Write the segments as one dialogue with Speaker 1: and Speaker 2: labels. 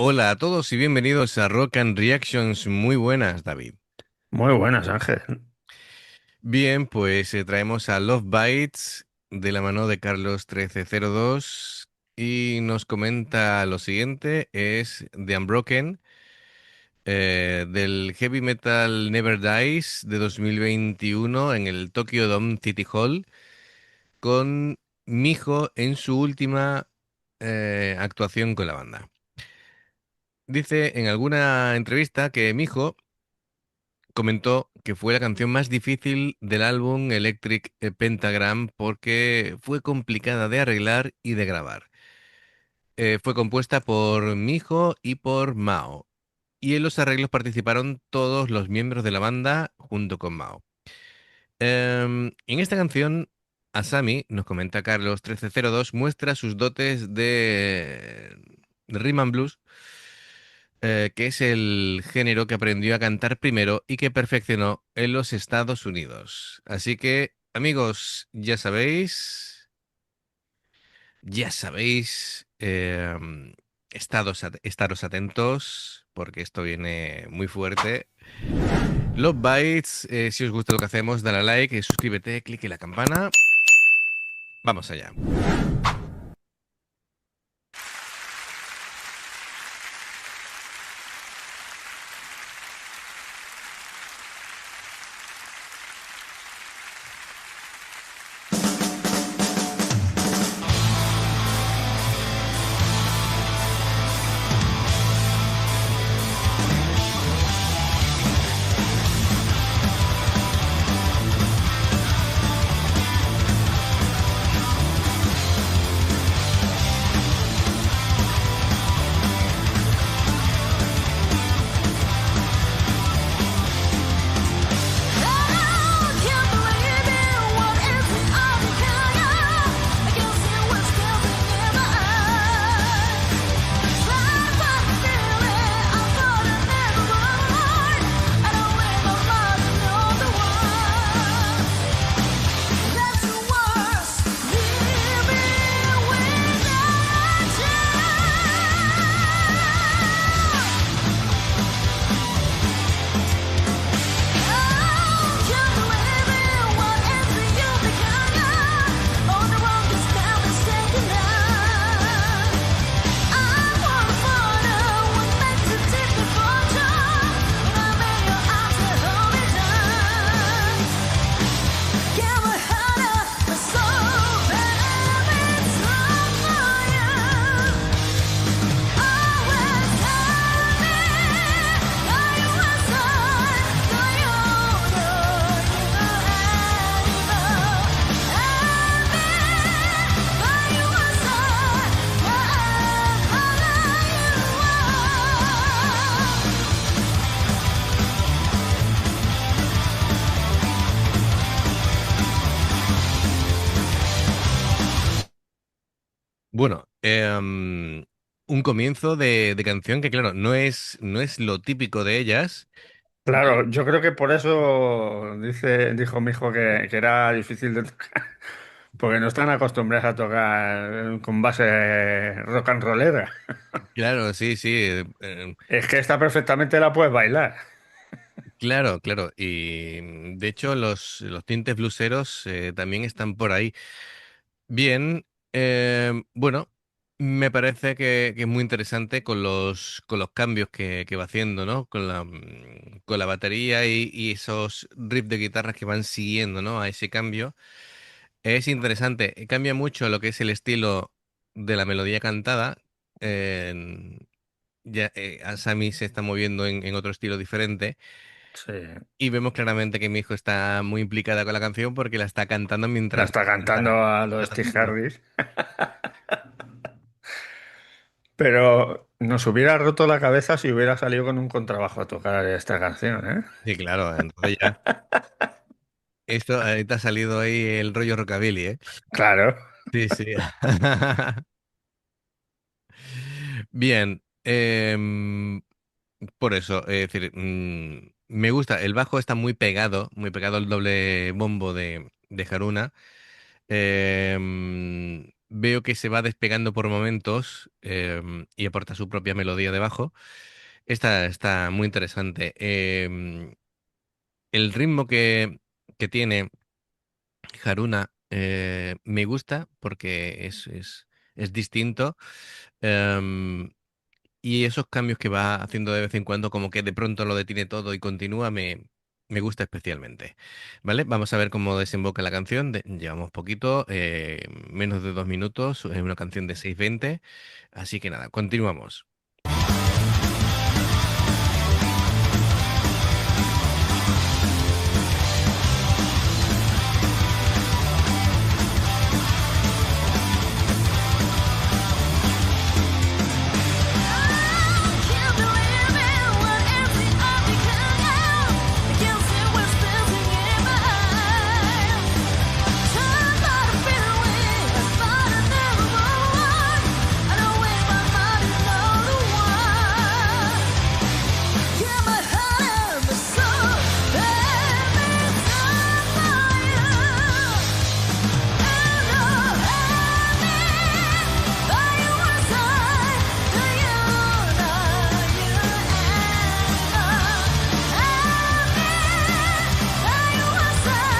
Speaker 1: Hola a todos y bienvenidos a Rock and Reactions. Muy buenas, David.
Speaker 2: Muy buenas, Ángel.
Speaker 1: Bien, pues traemos a Love Bites de la mano de Carlos 1302 y nos comenta lo siguiente, es The Unbroken, del Heavy Metal Never Dies de 2021 en el Tokyo Dome City Hall con Mijo en su última actuación con la banda. Dice en alguna entrevista que Mijo comentó que fue la canción más difícil del álbum Electric Pentagram porque fue complicada de arreglar y de grabar. Fue compuesta por Mijo y por Mao. Y en los arreglos participaron todos los miembros de la banda junto con Mao. En esta canción, Asami, nos comenta Carlos 1302, muestra sus dotes de rhythm and blues, que es el género que aprendió a cantar primero y que perfeccionó en los Estados Unidos. Así que, amigos, ya sabéis, estaros atentos, porque esto viene muy fuerte. Love Bites, si os gusta lo que hacemos, dale a like, suscríbete, clique la campana. Vamos allá. Bueno, un comienzo de canción que, claro, no es lo típico de ellas.
Speaker 2: Claro, yo creo que por eso dijo mi hijo que era difícil de tocar, porque no están acostumbrados a tocar con base rock and rollera.
Speaker 1: Claro, sí, sí,
Speaker 2: Es que esta perfectamente la puedes bailar.
Speaker 1: claro, claro. Y de hecho los tintes bluseros también están por ahí. Bien, bueno, me parece que es muy interesante con los cambios que va haciendo, ¿no? Con la batería y esos riffs de guitarras que van siguiendo, ¿no? A ese cambio. Es interesante, cambia mucho lo que es el estilo de la melodía cantada. eh, ya Asami se está moviendo en otro estilo diferente
Speaker 2: Sí,
Speaker 1: y vemos claramente que mi hijo está muy implicada con la canción porque la está cantando
Speaker 2: la
Speaker 1: mientras
Speaker 2: está cantando a los Steve
Speaker 1: canta.
Speaker 2: Harris. Pero nos hubiera roto la cabeza si hubiera salido con un contrabajo a tocar esta canción, ¿eh?
Speaker 1: Sí, claro, entonces ya. Esto ahorita ha salido ahí el rollo rockabilly, ¿eh?
Speaker 2: Claro.
Speaker 1: Sí, sí. Bien, por eso, es decir, me gusta, el bajo está muy pegado al doble bombo de Haruna. veo que se va despegando por momentos y aporta su propia melodía debajo. Esta está muy interesante. El ritmo que tiene Haruna me gusta porque es distinto. em, y esos cambios que va haciendo de vez en cuando, como que de pronto lo detiene todo y continúa, me gusta especialmente. ¿Vale? Vamos a ver cómo desemboca la canción. Llevamos poquito, menos de 2 minutos. Es una canción de 6:20. Así que nada, continuamos.
Speaker 3: Can't believe it, what empty I become now. I can't see what's building in my eyes. Time got a feeling, but I never won. I know in my mind you know the one. Yeah, my heart and my soul, every time for you. And oh, by your side, the you know you and by your side, wherever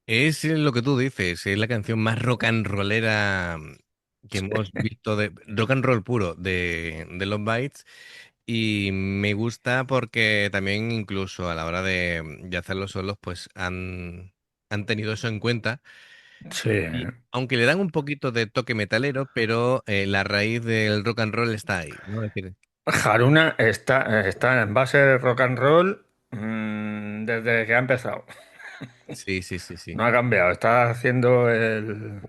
Speaker 1: Es lo que tú dices, es la canción más rock and rollera que hemos visto, de rock and roll puro de Love Bites. Y me gusta porque también incluso a la hora de hacerlo solos, pues han tenido eso en cuenta.
Speaker 2: Sí.
Speaker 1: Y aunque le dan un poquito de toque metalero, pero la raíz del rock and roll está ahí, ¿no? Es decir,
Speaker 2: Haruna está en base de rock and roll desde que ha empezado.
Speaker 1: sí, sí, sí, sí.
Speaker 2: No ha cambiado. Está haciendo el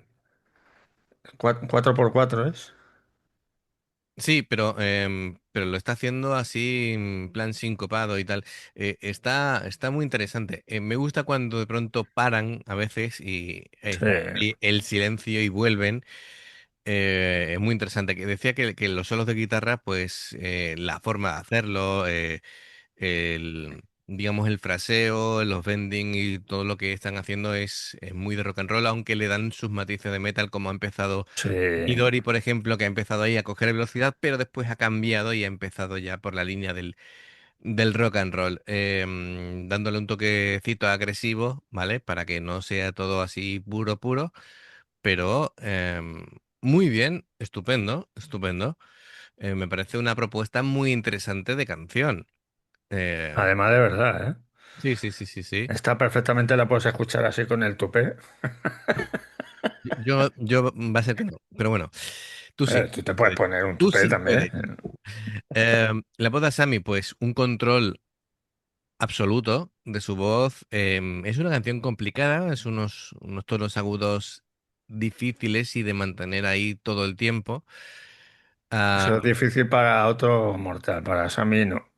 Speaker 2: 4x4, ¿es?
Speaker 1: Sí, pero lo está haciendo así, en plan sincopado y tal. Está muy interesante. Me gusta cuando de pronto paran a veces
Speaker 2: Sí,
Speaker 1: y el silencio y vuelven. Es muy interesante. Que decía que los solos de guitarra, pues la forma de hacerlo, digamos el fraseo, los bending y todo lo que están haciendo es muy de rock and roll, aunque le dan sus matices de metal, como ha empezado
Speaker 2: sí,
Speaker 1: Midori, por ejemplo, que ha empezado ahí a coger velocidad, pero después ha cambiado y ha empezado ya por la línea del rock and roll, dándole un toquecito agresivo, ¿vale? Para que no sea todo así puro, puro, pero muy bien, estupendo, estupendo. Me parece una propuesta muy interesante de canción. Eh,
Speaker 2: además de verdad, ¿eh?
Speaker 1: sí, sí, sí, sí, sí.
Speaker 2: Está perfectamente, la puedes escuchar así con el tupé.
Speaker 1: Yo va a ser que no, pero bueno, tú sí,
Speaker 2: Tú te
Speaker 1: tú
Speaker 2: puedes
Speaker 1: puedes.
Speaker 2: poner un
Speaker 1: Tú
Speaker 2: tupé
Speaker 1: sí
Speaker 2: también.
Speaker 1: puedes. La voz de Sammy, pues un control absoluto de su voz. Es una canción complicada, es unos tonos agudos difíciles y de mantener ahí todo el tiempo.
Speaker 2: Eso es
Speaker 1: Ah,
Speaker 2: difícil para otro mortal, para Sammy no.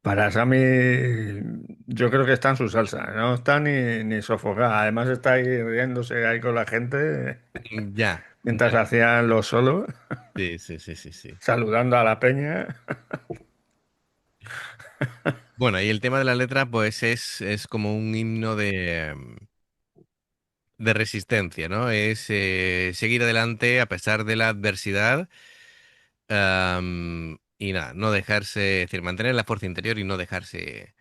Speaker 2: Para Sammy, yo creo que está en su salsa, no está ni sofocada. Además, está ahí riéndose ahí con la gente
Speaker 1: ya,
Speaker 2: mientras
Speaker 1: ya.
Speaker 2: hacían los solos,
Speaker 1: Sí, sí, sí, sí, sí.
Speaker 2: saludando a la peña.
Speaker 1: Bueno, y el tema de la letra, pues es como un himno de resistencia, ¿no? Es seguir adelante a pesar de la adversidad, y nada, no dejarse, es decir, mantener la fuerza interior y no dejarse,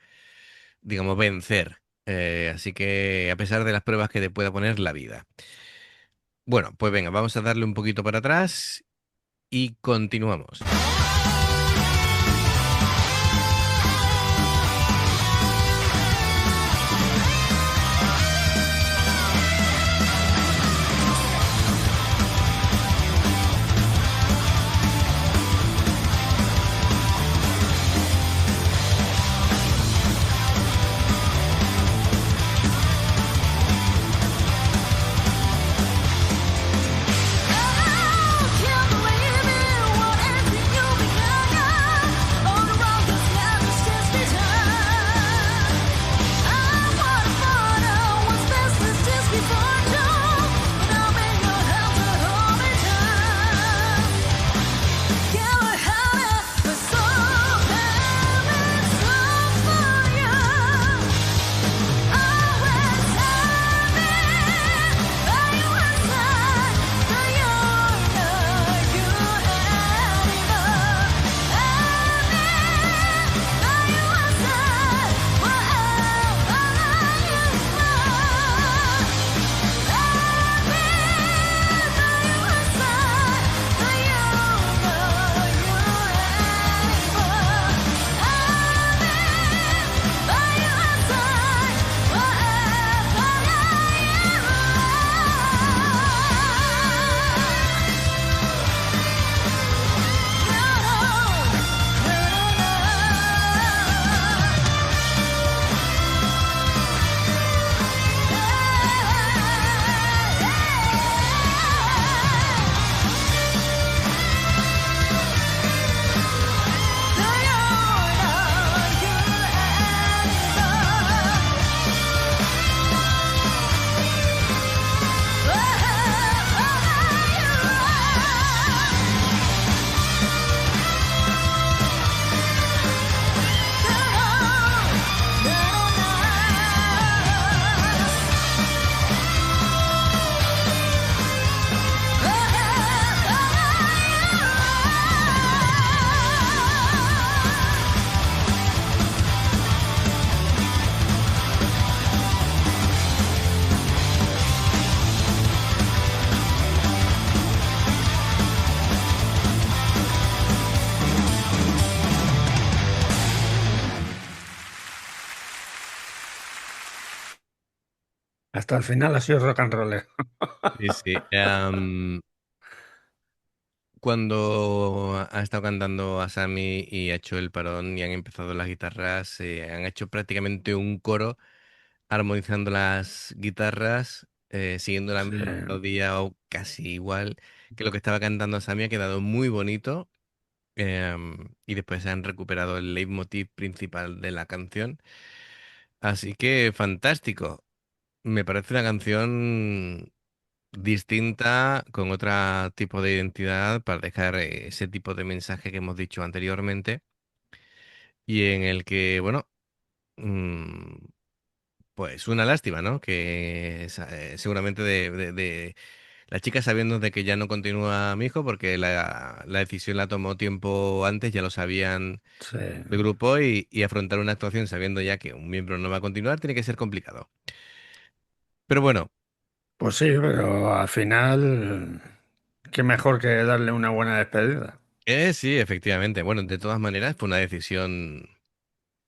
Speaker 1: digamos, vencer. Así que a pesar de las pruebas que te pueda poner la vida. Bueno, pues venga, vamos a darle un poquito para atrás y continuamos.
Speaker 3: Can't believe it, what everything you become. All around us, never stands behind. I wanna follow what's best is just before dawn. But I'm in your hands at all the time. Can't help it, but sometimes it's so for you. Always have it by your side, so you're not you anymore. Have it by your side, wherever you are. Have it by your side, so you're not you anymore. Have it by your side,
Speaker 2: Hasta el final ha sido rock and roll.
Speaker 1: Sí, sí. Cuando ha estado cantando Asami y ha hecho el parón y han empezado las guitarras, han hecho prácticamente un coro armonizando las guitarras, siguiendo la
Speaker 2: Sí.
Speaker 1: misma melodía o casi igual que lo que estaba cantando Asami, ha quedado muy bonito. Y después han recuperado el leitmotiv principal de la canción. Así que fantástico. Me parece una canción distinta, con otro tipo de identidad, para dejar ese tipo de mensaje que hemos dicho anteriormente, y en el que, bueno, mm, pues una lástima, ¿no? Que seguramente de la chica, sabiendo de que ya no continúa mi hijo, porque la decisión la tomó tiempo antes, ya lo sabían
Speaker 2: Sí.
Speaker 1: el grupo, y afrontar una actuación sabiendo ya que un miembro no va a continuar tiene que ser complicado. Pero bueno,
Speaker 2: Pues sí, pero al final, qué mejor que darle una buena despedida.
Speaker 1: sí, efectivamente. Bueno, de todas maneras, fue una decisión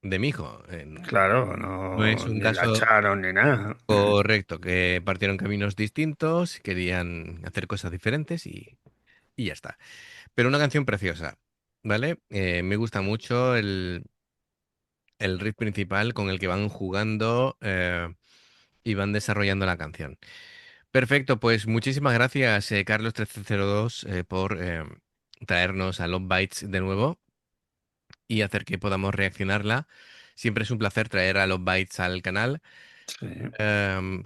Speaker 1: de mi hijo.
Speaker 2: Claro,
Speaker 1: No es
Speaker 2: no,
Speaker 1: un
Speaker 2: ni la
Speaker 1: caso
Speaker 2: echaron ni nada.
Speaker 1: correcto, que partieron caminos distintos, querían hacer cosas diferentes, y ya está. Pero una canción preciosa, ¿vale? Me gusta mucho el riff principal con el que van jugando, y van desarrollando la canción. Perfecto, pues muchísimas gracias, Carlos 1302, por traernos a Love Bites de nuevo y hacer que podamos reaccionarla. Siempre es un placer traer a Love Bites al canal.
Speaker 2: Sí.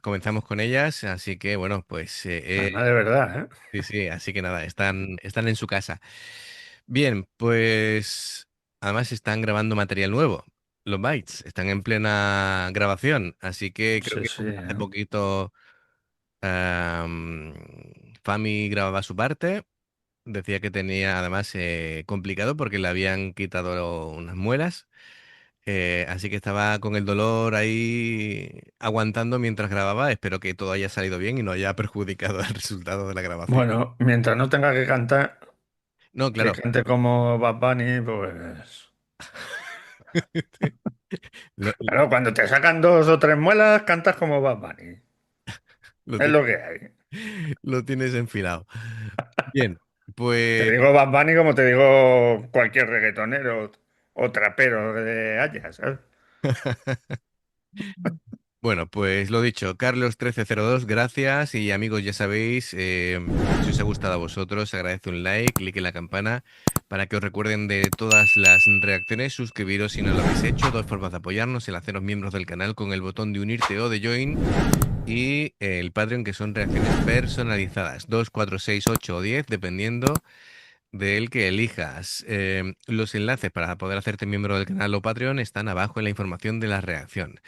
Speaker 1: Comenzamos con ellas, así que bueno, pues
Speaker 2: Además, de verdad, ¿eh?
Speaker 1: sí, sí, así que nada, están en su casa. Bien, pues además están grabando material nuevo. los bytes están en plena grabación, así que creo
Speaker 2: Sí,
Speaker 1: que
Speaker 2: sí.
Speaker 1: hace poquito Fami grababa su parte. Decía que tenía además complicado porque le habían quitado unas muelas. Así que estaba con el dolor ahí aguantando mientras grababa. Espero que todo haya salido bien y no haya perjudicado el resultado de la grabación.
Speaker 2: Bueno, mientras no tenga que cantar,
Speaker 1: No,
Speaker 2: que
Speaker 1: claro.
Speaker 2: cante como Bad Bunny, pues...
Speaker 1: Lo,
Speaker 2: Claro, cuando te sacan dos o tres muelas, cantas como Bad Bunny.
Speaker 1: lo
Speaker 2: Es
Speaker 1: ti-
Speaker 2: lo que hay.
Speaker 1: lo tienes enfilado. Bien,
Speaker 2: Te
Speaker 1: pues
Speaker 2: digo Bad Bunny como te digo cualquier reggaetonero o trapero de haya, ¿sabes?
Speaker 1: bueno, pues lo dicho, Carlos1302, gracias y amigos, ya sabéis, si os ha gustado a vosotros, se agradece un like, clic en la campana para que os recuerden de todas las reacciones, suscribiros si no lo habéis hecho, dos formas de apoyarnos, el haceros miembros del canal con el botón de unirte o de join y el Patreon que son reacciones personalizadas, 2, 4, 6, 8 o 10, dependiendo del que elijas. Los enlaces para poder hacerte miembro del canal o Patreon están abajo en la información de la reacción.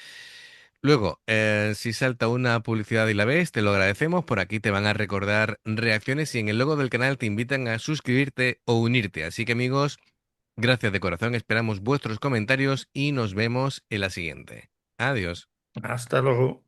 Speaker 1: Luego, si salta una publicidad y la ves, te lo agradecemos. Por aquí te van a recordar reacciones y en el logo del canal te invitan a suscribirte o unirte. Así que amigos, gracias de corazón. Esperamos vuestros comentarios y nos vemos en la siguiente. Adiós.
Speaker 2: Hasta luego.